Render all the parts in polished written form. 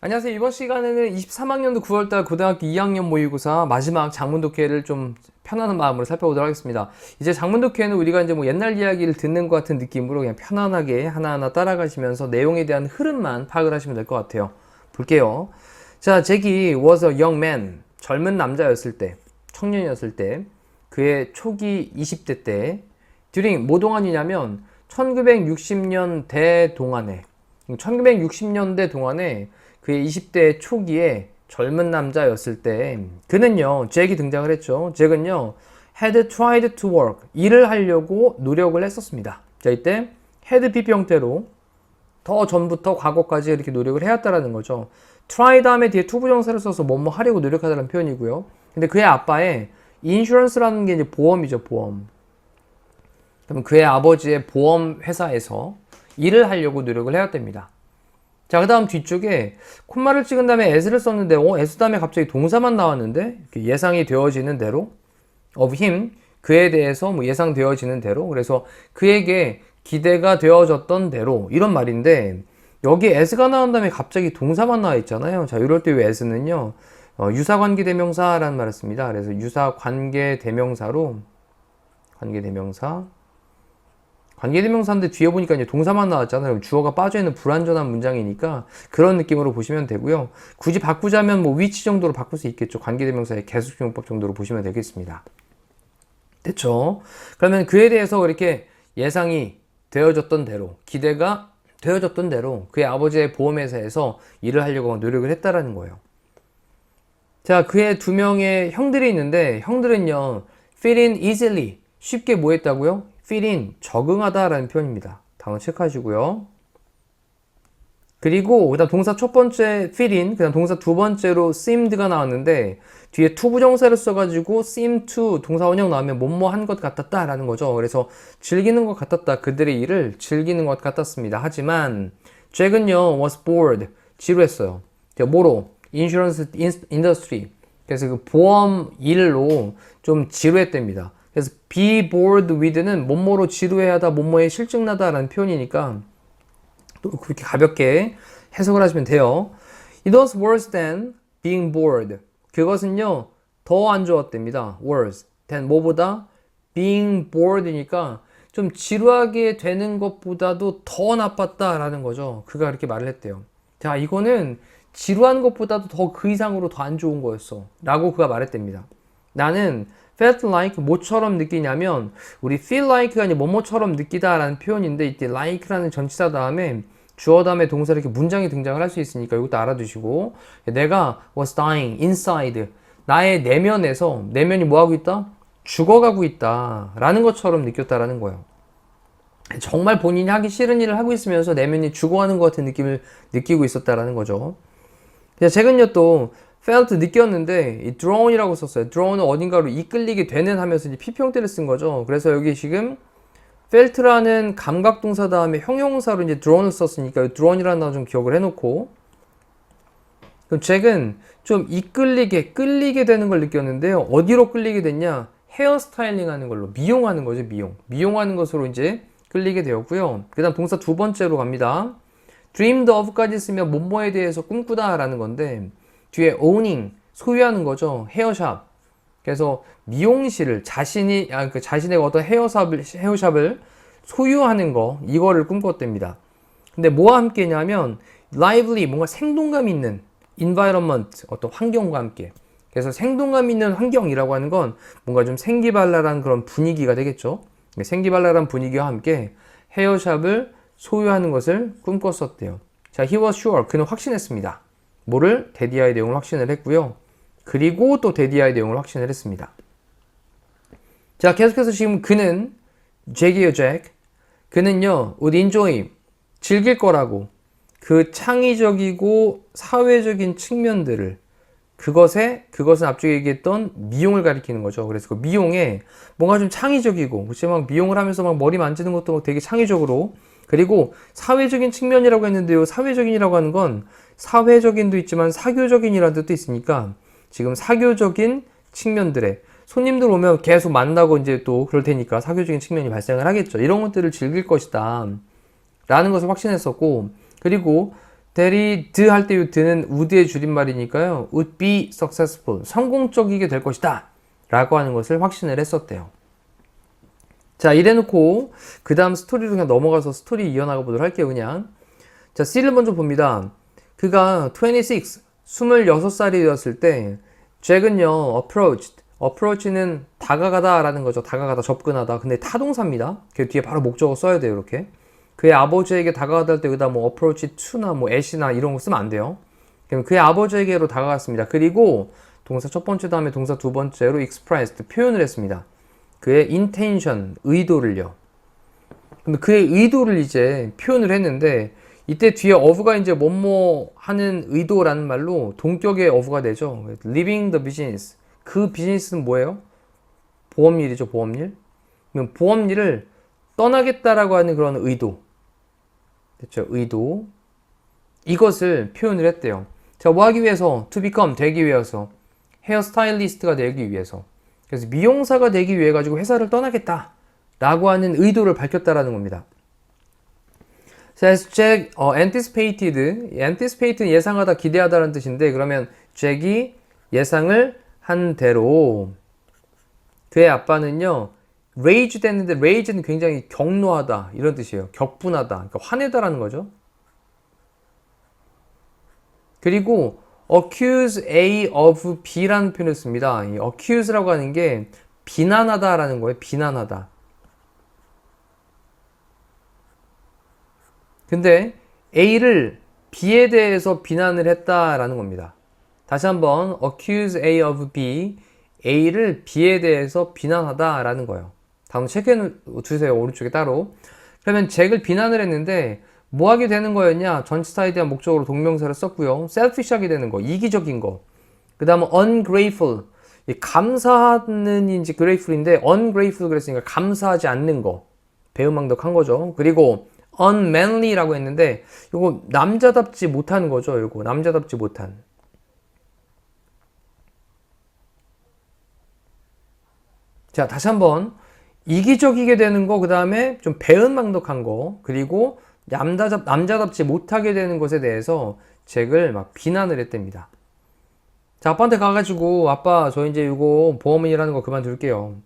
안녕하세요. 이번 시간에는 23학년도 9월달 고등학교 2학년 모의고사 마지막 장문독해를 좀 편안한 마음으로 살펴보도록 하겠습니다. 이제 장문독해는 우리가 이제 뭐 옛날 이야기를 듣는 것 같은 느낌으로 그냥 편안하게 하나하나 따라가시면서 내용에 대한 흐름만 파악을 하시면 될 것 같아요. 볼게요. 자, 잭이 was a young man. 젊은 남자였을 때, 청년이었을 때, 그의 초기 20대 때, during 뭐 동안이냐면 1960년대 동안에, 1960년대 동안에 그의 20대 초기에 젊은 남자였을 때 그는요, 잭이 등장을 했죠. 잭은요, had tried to work, 일을 하려고 노력을 했었습니다. 자, 이때 had PP 형태로 더 전부터 과거까지 이렇게 노력을 해왔다라는 거죠. try 다음에 뒤에 투부정사를 써서 뭐뭐 하려고 노력하다는 표현이고요. 근데 그의 아빠의 insurance라는 게 이제 보험이죠, 보험. 그럼 그의 아버지의 보험 회사에서 일을 하려고 노력을 해왔답니다. 자, 그 다음 뒤쪽에 콤마를 찍은 다음에 as를 썼는데 as 다음에 갑자기 동사만 나왔는데 예상이 되어지는 대로 of him, 그에 대해서 뭐 예상되어지는 대로, 그래서 그에게 기대가 되어졌던 대로 이런 말인데, 여기 as가 나온 다음에 갑자기 동사만 나와 있잖아요. 자, 이럴 때 이 as는요 유사관계대명사라는 말을 씁니다. 그래서 유사관계대명사로 관계대명사인데 뒤에 보니까 이제 동사만 나왔잖아요. 주어가 빠져있는 불완전한 문장이니까 그런 느낌으로 보시면 되고요. 굳이 바꾸자면 뭐 위치 정도로 바꿀 수 있겠죠. 관계대명사의 계속용법 정도로 보시면 되겠습니다. 됐죠? 그러면 그에 대해서 이렇게 예상이 되어졌던 대로, 기대가 되어졌던 대로 그의 아버지의 보험회사에서 일을 하려고 노력을 했다라는 거예요. 자, 그의 두 명의 형들이 있는데 형들은요, fit in easily, 쉽게 뭐 했다고요? fit in, 적응하다 라는 표현입니다. 단어 체크하시고요. 그리고 그다음 동사 첫 번째 fit in, 그다음 동사 두 번째로 seemed가 나왔는데 뒤에 to 부정사를 써가지고 seem to 동사 원형 나오면 뭐뭐 한 것 같았다 라는 거죠. 그래서 즐기는 것 같았다, 그들의 일을 즐기는 것 같았습니다. 하지만 잭은요 was bored, 지루했어요. 뭐로? insurance industry, 그래서 그 보험 일로 좀 지루했답니다. 그래서 be bored with는 뭐뭐로 지루해하다, 뭐뭐에 실증나다 라는 표현이니까 또 그렇게 가볍게 해석을 하시면 돼요. It was worse than being bored. 그것은요 더 안 좋았답니다. worse than 뭐보다? being bored니까 좀 지루하게 되는 것보다도 더 나빴다라는 거죠. 그가 그렇게 말을 했대요. 자, 이거는 지루한 것보다도 더 그 이상으로 더 안 좋은 거였어 라고 그가 말했답니다. 나는 felt like 뭐처럼 느끼냐면, 우리 feel like가 아니라 뭐뭐처럼 느끼다 라는 표현인데 이때 like라는 전치사 다음에 주어 다음에 동사 이렇게 문장이 등장을 할 수 있으니까 이것도 알아두시고, 내가 was dying inside, 나의 내면에서, 내면이 뭐하고 있다? 죽어가고 있다 라는 것처럼 느꼈다라는 거예요. 정말 본인이 하기 싫은 일을 하고 있으면서 내면이 죽어가는 것 같은 느낌을 느끼고 있었다라는 거죠. 최근요 또 felt 느꼈는데 이 drawn이라고 썼어요. drawn은 어딘가로 이끌리게 되는 하면서 이제 PP 형태를 쓴 거죠. 그래서 여기 지금 felt라는 감각동사 다음에 형용사로 이제 drawn을 썼으니까 drawn이라는 단어 좀 기억을 해놓고, 그럼 잭은 좀 이끌리게, 끌리게 되는 걸 느꼈는데요. 어디로 끌리게 됐냐? 헤어스타일링 하는 걸로, 미용하는 거죠. 미용하는 것으로 이제 끌리게 되었고요. 그 다음 동사 두 번째로 갑니다. dreamed of까지 쓰면 뭐뭐에 대해서 꿈꾸다 라는 건데 뒤에 owning, 소유하는 거죠. 헤어샵. 그래서 미용실을 자신의 어떤 헤어샵을 소유하는 거, 이거를 꿈꿨답니다. 근데 뭐와 함께냐면 lively, 뭔가 생동감 있는 environment, 어떤 환경과 함께. 그래서 생동감 있는 환경이라고 하는 건 뭔가 좀 생기발랄한 그런 분위기가 되겠죠. 생기발랄한 분위기와 함께 헤어샵을 소유하는 것을 꿈꿨었대요. 자, he was sure, 그는 확신했습니다. 뭐를? 데디아의 내용을 확신을 했고요. 그리고 또 데디아의 내용을 확신을 했습니다. 자, 계속해서 지금 그는, 잭이에요, 잭. 그는요, would enjoy, 즐길 거라고, 그 창의적이고 사회적인 측면들을, 그것은 앞쪽에 얘기했던 미용을 가리키는 거죠. 그래서 그 미용에 뭔가 좀 창의적이고, 그치, 막 미용을 하면서 막 머리 만지는 것도 막 되게 창의적으로, 그리고 사회적인 측면이라고 했는데요. 사회적인이라고 하는 건 사회적인도 있지만 사교적인이라는 뜻도 있으니까 지금 사교적인 측면들에 손님들 오면 계속 만나고 이제 또 그럴 테니까 사교적인 측면이 발생을 하겠죠. 이런 것들을 즐길 것이다. 라는 것을 확신했었고, 그리고 데리드 할 때 이 드는 would의 줄임말이니까요. would be successful. 성공적이게 될 것이다. 라고 하는 것을 확신을 했었대요. 자, 이래놓고 그 다음 스토리로 그냥 넘어가서 스토리 이어나가 보도록 할게요. 그냥. 자, C를 먼저 봅니다. 그가 26살이 되었을 때 잭은요, approach는 다가가다 라는 거죠. 다가가다, 접근하다. 근데 타동사입니다. 그 뒤에 바로 목적어 써야 돼요. 이렇게. 그의 아버지에게 다가가다 할 때 여기다 뭐 approach to나 뭐 at이나 이런 거 쓰면 안 돼요. 그럼 그의 아버지에게로 다가갔습니다. 그리고 동사 첫 번째 다음에 동사 두 번째로 expressed, 표현을 했습니다. 그의 intention, 의도를요. 근데 그의 의도를 이제 표현을 했는데 이때 뒤에 of가 이제 뭐뭐 하는 의도라는 말로 동격의 of가 되죠. living the business. 그 비즈니스는 뭐예요? 보험일이죠, 보험일. 그럼 보험일을 떠나겠다라고 하는 그런 의도. 됐죠? 의도. 이것을 표현을 했대요. 자, 뭐 하기 위해서? to become, 되기 위해서. 헤어스타일리스트가 되기 위해서. 그래서 미용사가 되기 위해 가지고 회사를 떠나겠다. 라고 하는 의도를 밝혔다라는 겁니다. As Jack anticipated 예상하다, 기대하다라는 뜻인데, 그러면 잭이 예상을 한 대로 그의 아빠는요, rage 됐는데, rage는 굉장히 격노하다 이런 뜻이에요. 격분하다, 그러니까 화내다라는 거죠. 그리고 accuse A of B라는 표현을 씁니다. 이 accuse라고 하는 게 비난하다라는 거예요. 비난하다. 근데 A를 B에 대해서 비난을 했다라는 겁니다. 다시 한번 accuse A of B, A를 B에 대해서 비난하다라는 거예요. 다음 체크해 주세요. 오른쪽에 따로. 그러면 잭을 비난을 했는데 뭐 하게 되는 거였냐? 전치사에 대한 목적으로 동명사를 썼고요. selfish하게 되는 거, 이기적인 거. 그 다음은 ungrateful, 감사하는 이제 grateful인데 ungrateful 그랬으니까 감사하지 않는 거, 배은망덕한 거죠. 그리고 unmanly라고 했는데 이거 남자답지 못한 거죠. 이거 남자답지 못한. 자, 다시 한번 이기적이게 되는 거, 그 다음에 좀 배은망덕한 거, 그리고 남자답지 못하게 되는 것에 대해서 잭을 막 비난을 했답니다. 자, 아빠한테 가가지고 아빠 저 이제 이거 보험이라는 거 그만둘게요.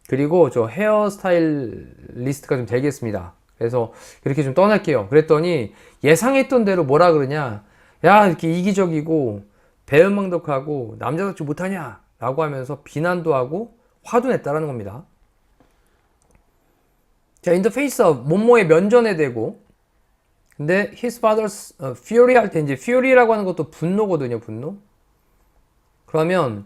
그리고 저 헤어스타일리스트가 좀 되겠습니다. 그래서 그렇게 좀 떠날게요. 그랬더니 예상했던 대로 뭐라 그러냐, 야 이렇게 이기적이고 배은망덕하고 남자답지 못하냐 라고 하면서 비난도 하고 화도 냈다라는 겁니다. 자, in the face of, 뭐뭐에 면전에 대고. 근데 his father's fury 할 때 이제 fury라고 하는 것도 분노거든요, 분노. 그러면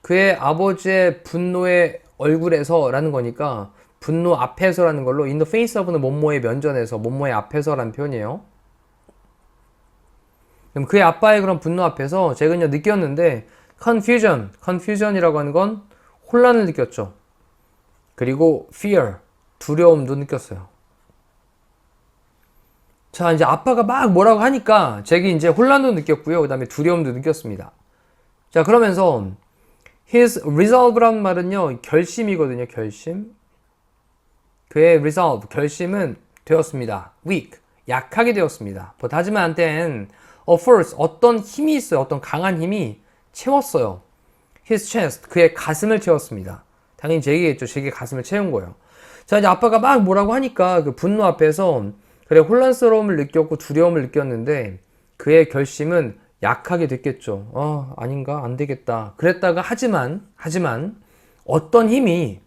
그의 아버지의 분노의 얼굴에서 라는 거니까 분노 앞에서라는 걸로 in the face of는 뭐뭐의 면전에서, 뭐뭐의 앞에서라는 표현이에요. 그럼 그의 아빠의 그런 분노 앞에서 잭은요 느꼈는데 confusion이라고 하는 건 혼란을 느꼈죠. 그리고 fear, 두려움도 느꼈어요. 자, 이제 아빠가 막 뭐라고 하니까 잭이 이제 혼란도 느꼈고요. 그 다음에 두려움도 느꼈습니다. 자, 그러면서 his resolve라는 말은요, 결심이거든요, 결심. 그의 resolve, 결심은 되었습니다. weak, 약하게 되었습니다. But 하지만 a force, 어떤 힘이 있어요. 어떤 강한 힘이 채웠어요. his chest, 그의 가슴을 채웠습니다. 당연히 잭이겠죠. 잭의 가슴을 채운 거예요. 자, 이제 아빠가 막 뭐라고 하니까 그 분노 앞에서 그래 혼란스러움을 느꼈고 두려움을 느꼈는데 그의 결심은 약하게 됐겠죠. 아닌가? 안 되겠다. 그랬다가 하지만 어떤 힘이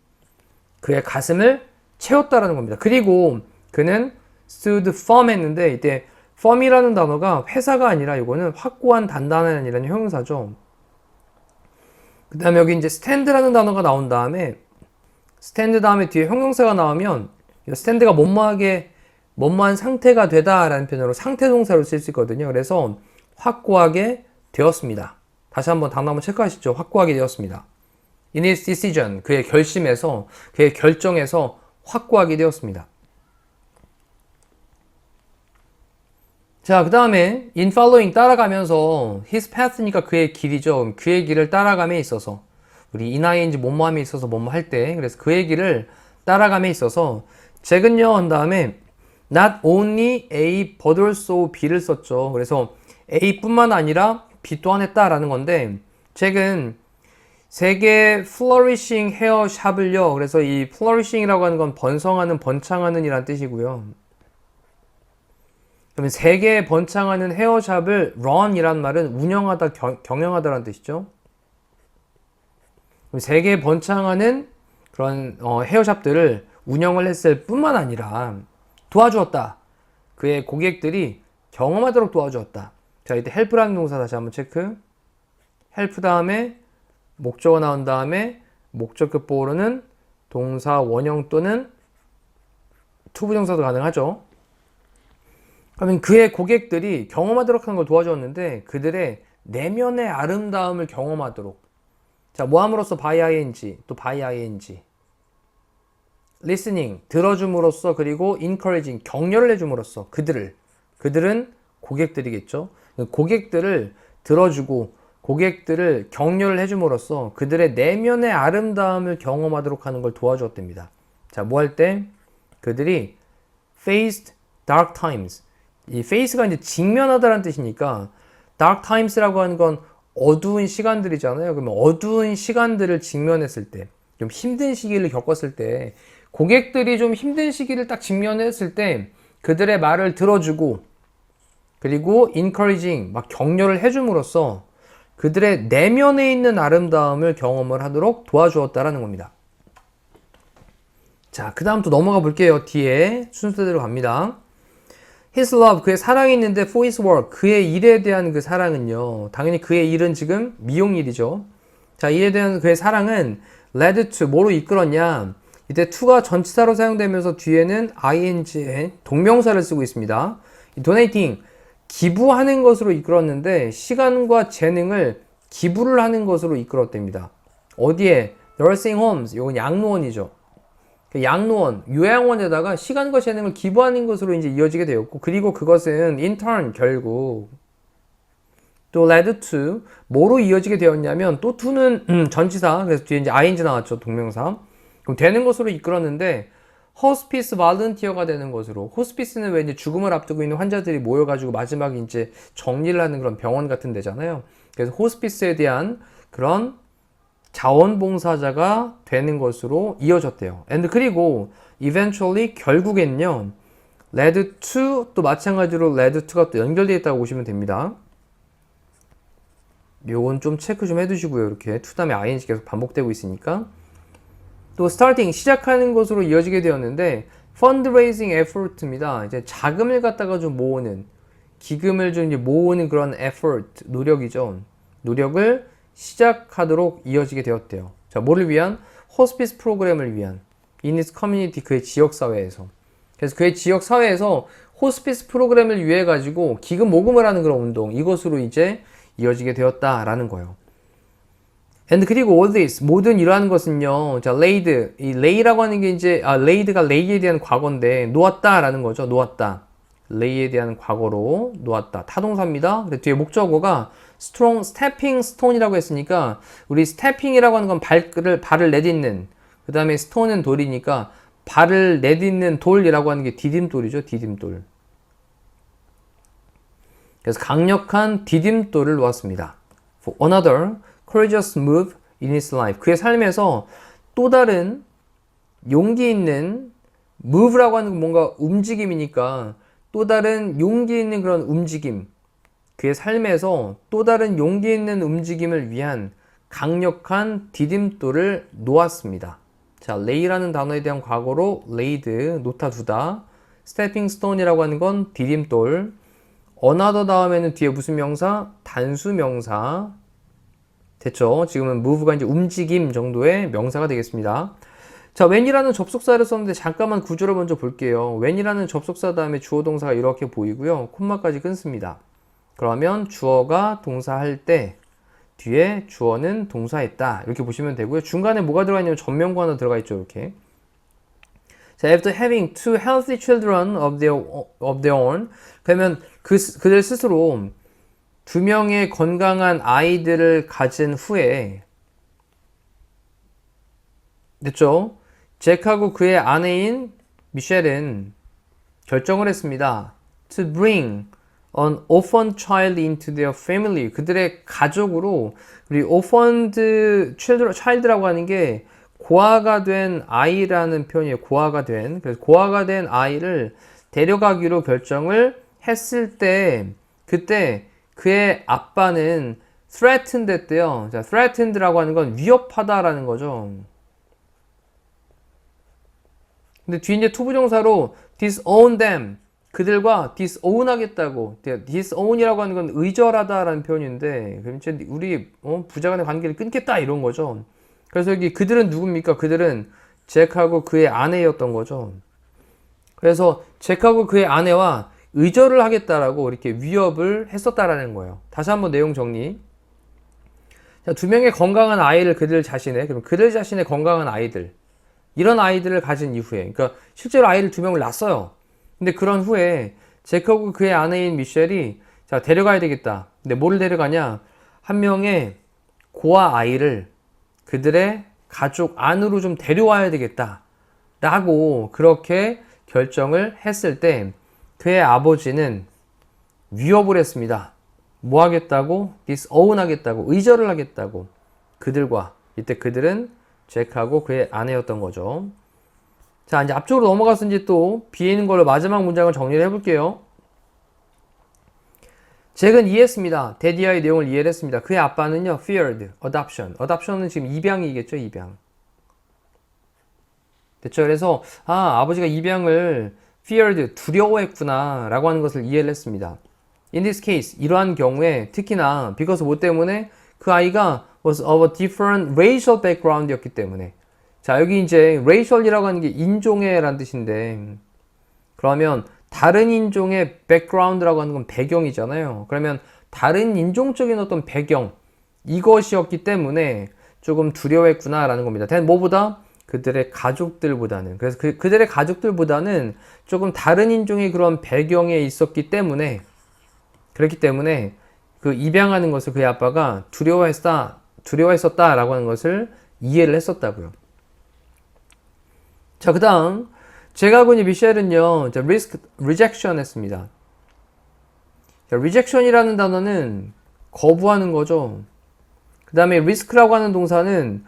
그의 가슴을 채웠다라는 겁니다. 그리고 그는 stood firm 했는데 이때 firm이라는 단어가 회사가 아니라 이거는 확고한 단단한이라는 형용사죠. 그 다음에 여기 이제 stand라는 단어가 나온 다음에 stand 다음에 뒤에 형용사가 나오면 stand가 뭐뭐한 상태가 되다라는 표현으로 상태 동사로 쓸 수 있거든요. 그래서 확고하게 되었습니다. 다시 한번 단어 한번 체크하시죠. 확고하게 되었습니다. In his decision, 그의 결심에서, 그의 결정에서 확고하게 되었습니다. 자, 그 다음에 in following 따라가면서 his path니까 그의 길이죠. 그의 길을 따라감에 있어서 우리 ing 뭐뭐함에 있어서 뭐뭐 할 때, 그래서 그 얘기를 따라감에 있어서 잭은요 한 다음에 not only A but also B를 썼죠. 그래서 A뿐만 아니라 B 또한 했다라는 건데 잭은 세계 flourishing 헤어 샵을요. 그래서 이 flourishing이라고 하는 건 번성하는, 번창하는 이란 뜻이고요. 그러면 세계 번창하는 헤어샵을 run이란 말은 운영하다, 경영하다라는 뜻이죠. 그럼 세계 번창하는 그런 헤어샵들을 운영을 했을 뿐만 아니라 도와주었다. 그의 고객들이 경험하도록 도와주었다. 자, 이때 help라는 동사 다시 한번 체크. help 다음에 목적어 나온 다음에 목적격 보호로는 동사 원형 또는 투부정사도 가능하죠. 그러면 그의 고객들이 경험하도록 하는 걸 도와주었는데 그들의 내면의 아름다움을 경험하도록. 자, 뭐함으로써 by ing, 또 by ing. listening, 들어줌으로써, 그리고 encouraging, 격려를 해줌으로써 그들은 고객들이겠죠. 고객들을 들어주고 고객들을 격려를 해줌으로써 그들의 내면의 아름다움을 경험하도록 하는 걸 도와주었답니다. 자, 뭐 할 때? 그들이 faced dark times. 이 face가 이제 직면하다라는 뜻이니까 dark times라고 하는 건 어두운 시간들이잖아요. 그러면 어두운 시간들을 직면했을 때, 좀 힘든 시기를 겪었을 때, 고객들이 좀 힘든 시기를 딱 직면했을 때 그들의 말을 들어주고 그리고 encouraging, 막 격려를 해줌으로써 그들의 내면에 있는 아름다움을 경험을 하도록 도와주었다라는 겁니다. 자, 그 다음 또 넘어가 볼게요. 뒤에 순서대로 갑니다. His love, 그의 사랑이 있는데 for his work, 그의 일에 대한 그 사랑은요. 당연히 그의 일은 지금 미용일이죠. 자, 이에 대한 그의 사랑은 led to, 뭐로 이끌었냐. 이때 to가 전치사로 사용되면서 뒤에는 ing의 동명사를 쓰고 있습니다. donating, 기부하는 것으로 이끌었는데 시간과 재능을 기부를 하는 것으로 이끌었답니다. 어디에? nursing homes, 이건 양로원이죠. 양로원, 요양원에다가 시간과 재능을 기부하는 것으로 이제 이어지게 되었고, 그리고 그것은 in turn, 결국 또 led to, 뭐로 이어지게 되었냐면, 또 to는 전치사, 그래서 뒤에 이제 ing 나왔죠, 동명사. 그럼 되는 것으로 이끌었는데 호스피스 발런티어가 되는 것으로. 호스피스는 왜 이제 죽음을 앞두고 있는 환자들이 모여가지고 마지막에 이제 정리를 하는 그런 병원 같은 데잖아요. 그래서 호스피스에 대한 그런 자원봉사자가 되는 것으로 이어졌대요. and 그리고 eventually, 결국엔요, led to, 또 마찬가지로 led to가 또 연결되어 있다고 보시면 됩니다. 요건 좀 체크 좀 해두시고요. 이렇게 to 다음에 ing 계속 반복되고 있으니까. 또 starting, 시작하는 것으로 이어지게 되었는데 fundraising effort입니다. 이제 자금을 갖다가 좀 모으는, 기금을 좀 이제 모으는 그런 effort, 노력이죠. 노력을 시작하도록 이어지게 되었대요. 자, 뭐를 위한? 호스피스 프로그램을 위한. in his community, 그의 지역사회에서. 그래서 그의 지역사회에서 호스피스 프로그램을 위해 가지고 기금 모금을 하는 그런 운동, 이것으로 이제 이어지게 되었다라는 거예요. and 그리고 all this, 모든 이러한 것은요, 자, laid, 이 lay라고 하는 게 이제, laid가 lay에 대한 과거인데, 놓았다라는 거죠. 놓았다. lay에 대한 과거로 놓았다. 타동사입니다. 그리고 뒤에 목적어가 strong, stepping stone이라고 했으니까, 우리 stepping이라고 하는 건 발을 내딛는, 그 다음에 stone은 돌이니까, 발을 내딛는 돌이라고 하는 게 디딤돌이죠. 디딤돌. 그래서 강력한 디딤돌을 놓았습니다. For another courageous move in his life. 그의 삶에서 또 다른 용기 있는, move라고 하는 건 뭔가 움직임이니까 또 다른 용기 있는 그런 움직임, 그의 삶에서 또 다른 용기 있는 움직임을 위한 강력한 디딤돌을 놓았습니다. 자, lay라는 단어에 대한 과거로 laid, 놓다 두다. stepping stone이라고 하는 건 디딤돌. another 다음에는 뒤에 무슨 명사? 단수 명사. 됐죠? 지금은 move가 이제 움직임 정도의 명사가 되겠습니다. 자, when이라는 접속사를 썼는데 잠깐만 구조를 먼저 볼게요. when이라는 접속사 다음에 주어 동사가 이렇게 보이고요. 콤마까지 끊습니다. 그러면 주어가 동사할 때 뒤에 주어는 동사했다. 이렇게 보시면 되고요. 중간에 뭐가 들어가 있냐면 전명구 하나 들어가 있죠. 이렇게. 자, after having two healthy children of their own. 그러면 그들 스스로 두 명의 건강한 아이들을 가진 후에 됐죠? 잭하고 그의 아내인 미셸은 결정을 했습니다. To bring an orphan child into their family. 그들의 가족으로, 우리 orphaned child라고 하는 게 고아가 된 아이라는 표현이에요. 고아가 된. 그래서 고아가 된 아이를 데려가기로 결정을 했을 때, 그때 그의 아빠는 threatened 했대요. 자, threatened라고 하는 건 위협하다라는 거죠. 근데 뒤에 이제 투부정사로 disown them. 그들과 disown 하겠다고. disown이라고 하는 건 의절하다라는 표현인데, 그럼 이제 우리 부자 간의 관계를 끊겠다 이런 거죠. 그래서 여기 그들은 누굽니까? 그들은 잭하고 그의 아내였던 거죠. 그래서 잭하고 그의 아내와 의절을 하겠다라고 이렇게 위협을 했었다라는 거예요. 다시 한번 내용 정리. 자, 두 명의 건강한 아이를 그럼 그들 자신의 건강한 아이들, 이런 아이들을 가진 이후에, 그러니까 실제로 아이를 두 명을 낳았어요. 근데 그런 후에 제커고 그의 아내인 미셸이 자, 데려가야 되겠다. 근데 뭐를 데려가냐? 한 명의 고아 아이를 그들의 가족 안으로 좀 데려와야 되겠다. 라고 그렇게 결정을 했을 때 그의 아버지는 위협을 했습니다. 뭐 하겠다고? disown 하겠다고, 의절을 하겠다고. 그들과, 이때 그들은 잭하고 그의 아내였던 거죠. 자, 이제 앞쪽으로 넘어가서 이제 또 비에 있는 걸로 마지막 문장을 정리를 해볼게요. 잭은 이해했습니다. 데디아의 내용을 이해를 했습니다. 그의 아빠는요, feared adoption. adoption은 지금 입양이겠죠, 입양. 됐죠? 그래서, 아버지가 입양을 feared, 두려워했구나, 라고 하는 것을 이해를 했습니다. In this case, 이러한 경우에 특히나 because 뭐 때문에 그 아이가 was of a different racial background이었기 때문에. 자, 여기 이제 racial이라고 하는 게 인종애라는 뜻인데, 그러면 다른 인종의 background라고 하는 건 배경이잖아요. 그러면 다른 인종적인 어떤 배경, 이것이었기 때문에 조금 두려워했구나라는 겁니다. 뭐보다? 그들의 가족들보다는. 그래서 그들의 가족들보다는 조금 다른 인종의 그런 배경에 있었기 때문에, 그렇기 때문에 그 입양하는 것을 그의 아빠가 두려워했었다라고 하는 것을 이해를 했었다고요. 자, 그 다음 잭하고 미셸은요, risk rejection 했습니다. 자, rejection이라는 단어는 거부하는 거죠. 그 다음에 risk라고 하는 동사는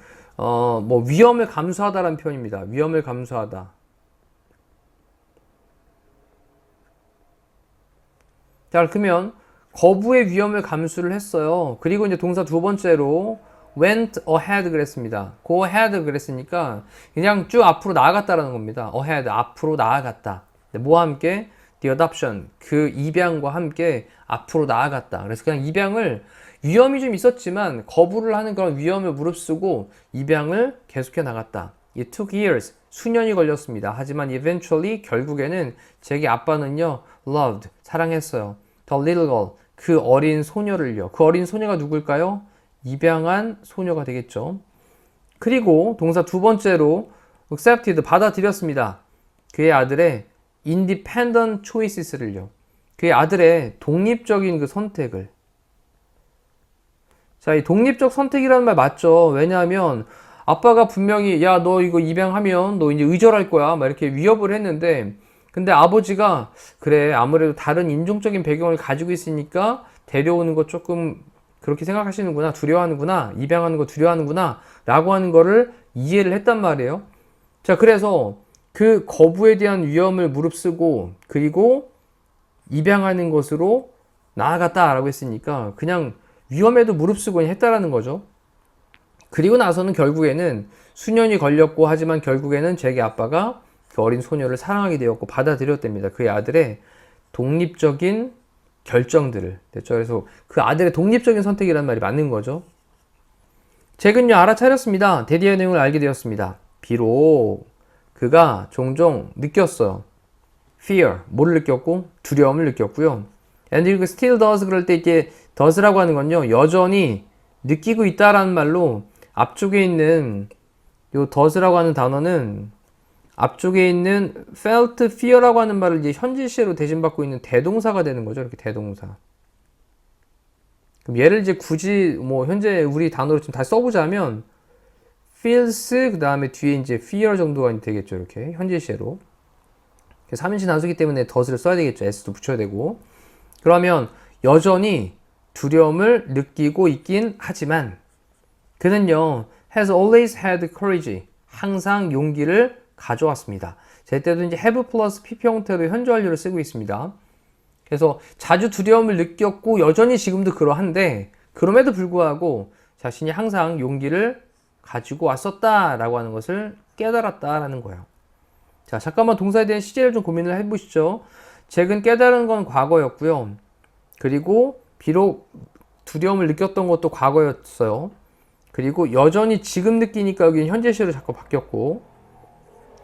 위험을 감수하다라는 표현입니다. 위험을 감수하다. 자, 그러면 거부의 위험을 감수를 했어요. 그리고 이제 동사 두 번째로 went ahead 그랬습니다. go ahead 그랬으니까 그냥 쭉 앞으로 나아갔다라는 겁니다. ahead, 앞으로 나아갔다. 뭐와 함께? the adoption, 그 입양과 함께 앞으로 나아갔다. 그래서 그냥 입양을 위험이 좀 있었지만 거부를 하는 그런 위험을 무릅쓰고 입양을 계속해 나갔다. It took years, 수년이 걸렸습니다. 하지만 eventually, 결국에는 잭의 아빠는요, loved, 사랑했어요. The little girl, 그 어린 소녀를요. 그 어린 소녀가 누굴까요? 입양한 소녀가 되겠죠. 그리고 동사 두 번째로 accepted, 받아들였습니다. 그의 아들의 independent choices를요. 그의 아들의 독립적인 그 선택을. 자, 이 독립적 선택이라는 말 맞죠? 왜냐하면 아빠가 분명히 야, 너 이거 입양하면 너 이제 의절할 거야. 막 이렇게 위협을 했는데, 근데 아버지가 그래, 아무래도 다른 인종적인 배경을 가지고 있으니까 데려오는 거 조금 그렇게 생각하시는구나, 두려워하는구나, 입양하는 거 두려워하는구나 라고 하는 거를 이해를 했단 말이에요. 자, 그래서 그 거부에 대한 위험을 무릅쓰고 그리고 입양하는 것으로 나아갔다라고 했으니까 그냥 위험에도 무릅쓰고 했다라는 거죠. 그리고 나서는 결국에는 수년이 걸렸고, 하지만 결국에는 잭의 아빠가 그 어린 소녀를 사랑하게 되었고 받아들였답니다. 그의 아들의 독립적인 결정들을. 됐죠? 그래서 그 아들의 독립적인 선택이라는 말이 맞는 거죠. 잭은요, 알아차렸습니다. 데디의 내용을 알게 되었습니다. 비록 그가 종종 느꼈어요. fear, 뭐를 느꼈고? 두려움을 느꼈고요. and he still does, 그럴 때 이게 does라고 하는 건요, 여전히 느끼고 있다라는 말로 앞쪽에 있는 요 does라고 하는 단어는 앞쪽에 있는 felt fear라고 하는 말을 이제 현재 시제로 대신받고 있는 대동사가 되는 거죠. 이렇게 대동사. 그럼 얘를 이제 굳이 현재 우리 단어로 좀 다시 써보자면 feels 그 다음에 뒤에 이제 fear 정도가 되겠죠. 이렇게 현재 시제로 3인칭 단수기 때문에 does를 써야 되겠죠. s도 붙여야 되고. 그러면 여전히 두려움을 느끼고 있긴 하지만 그는요 has always had courage 항상 용기를 가져왔습니다. 제 때도 이제 have 플러스 PP 형태로 현재 완료를 쓰고 있습니다. 그래서 자주 두려움을 느꼈고 여전히 지금도 그러한데 그럼에도 불구하고 자신이 항상 용기를 가지고 왔었다라고 하는 것을 깨달았다라는 거예요. 자, 잠깐만 동사에 대한 시제를 좀 고민을 해보시죠. 잭은 깨달은 건 과거였고요. 그리고 비록 두려움을 느꼈던 것도 과거였어요. 그리고 여전히 지금 느끼니까 여기는 현재 시제로 자꾸 바뀌었고,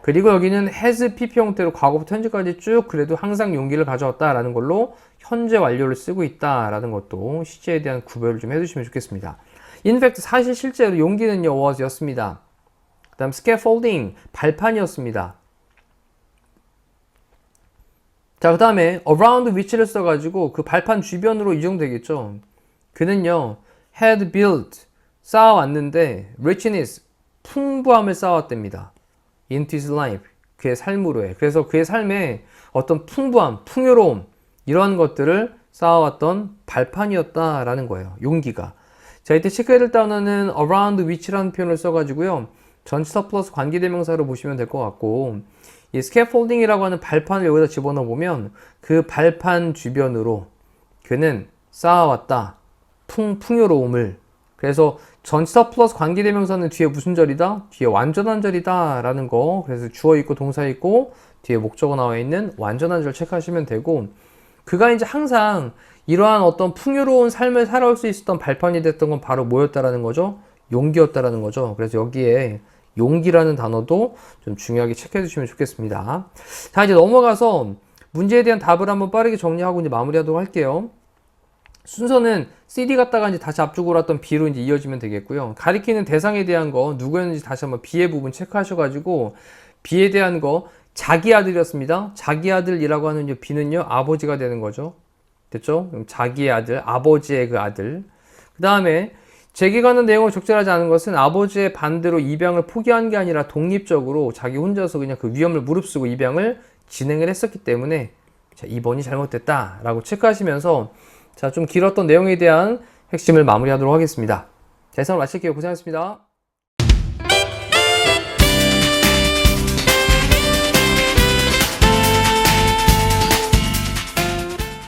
그리고 여기는 has PP 형태로 과거부터 현재까지 쭉 그래도 항상 용기를 가져왔다라는 걸로 현재 완료를 쓰고 있다라는 것도 시제에 대한 구별을 좀 해주시면 좋겠습니다. In fact, 사실 실제로 용기는요, was였습니다. 그 다음 scaffolding, 발판이었습니다. 자, 그 다음에 around which를 써가지고 그 발판 주변으로 이용되겠죠. 그는요, had built, 쌓아왔는데 richness, 풍부함을 쌓아왔답니다. into his life, 그의 삶으로의. 그래서 그의 삶에 어떤 풍부함, 풍요로움 이러한 것들을 쌓아왔던 발판이었다라는 거예요. 용기가. 자, 이때 체크해야 될 단어는 around which라는 표현을 써가지고요. 전치사 플러스 관계대명사로 보시면 될 것 같고, 이 scaffolding이라고 하는 발판을 여기다 집어넣어 보면 그 발판 주변으로 그는 쌓아왔다. 풍요로움을. 그래서 전치사 플러스 관계대명사는 뒤에 무슨 절이다? 뒤에 완전한 절이다 라는 거. 그래서 주어 있고 동사 있고 뒤에 목적어 나와 있는 완전한 절 체크하시면 되고, 그가 이제 항상 이러한 어떤 풍요로운 삶을 살아올 수 있었던 발판이 됐던 건 바로 뭐였다라는 거죠? 용기였다라는 거죠. 그래서 여기에 용기라는 단어도 좀 중요하게 체크해 주시면 좋겠습니다. 자, 이제 넘어가서 문제에 대한 답을 한번 빠르게 정리하고 이제 마무리하도록 할게요. 순서는 CD 갔다가 이제 다시 앞쪽으로 왔던 B로 이제 이어지면 되겠고요. 가리키는 대상에 대한 거 누구였는지 다시 한번 B의 부분 체크하셔가지고 B에 대한 거 자기 아들이었습니다. 자기 아들이라고 하는 이 B는요 아버지가 되는 거죠. 됐죠? 그럼 자기의 아들, 아버지의 그 아들. 그 다음에 제기 관한 내용을 적절하지 않은 것은 아버지의 반대로 입양을 포기한 게 아니라 독립적으로 자기 혼자서 그냥 그 위험을 무릅쓰고 입양을 진행을 했었기 때문에 자, 2번이 잘못됐다라고 체크하시면서 자, 좀 길었던 내용에 대한 핵심을 마무리하도록 하겠습니다. 자, 이상으로 마칠게요. 고생하셨습니다.